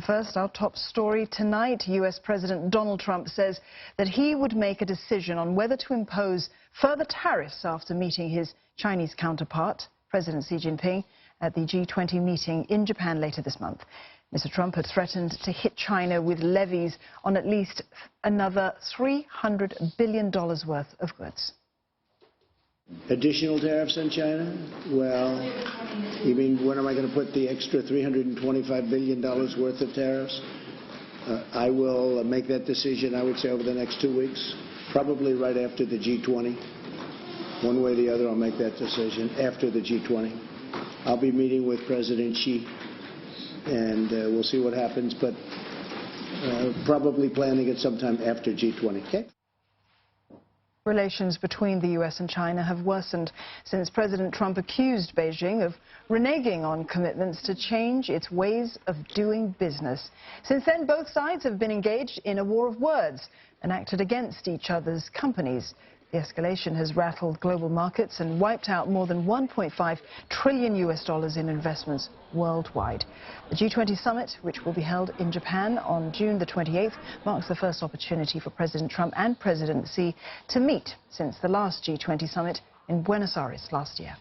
But first, our top story tonight. U.S. President Donald Trump says that he would make a decision on whether to impose further tariffs after meeting his Chinese counterpart, President Xi Jinping, at the G20 meeting in Japan later this month. Mr. Trump had threatened to hit China with levies on at least another $300 billion worth of goods. Additional tariffs on China? Well, you mean when am I going to put the extra $325 billion worth of tariffs? I will make that decision, I would say, over the next 2 weeks, probably right after the G20. One way or the other, I'll make that decision after the G20. I'll be meeting with President Xi, and we'll see what happens, but probably planning it sometime after G20. Okay? Relations between the U.S. and China have worsened since President Trump accused Beijing of reneging on commitments to change its ways of doing business. Since then, both sides have been engaged in a war of words and acted against each other's companies. The escalation has rattled global markets and wiped out more than $1.5 trillion in investments worldwide. The G20 summit, which will be held in Japan on June the 28th, marks the first opportunity for President Trump and President Xi to meet since the last G20 summit in Buenos Aires last year.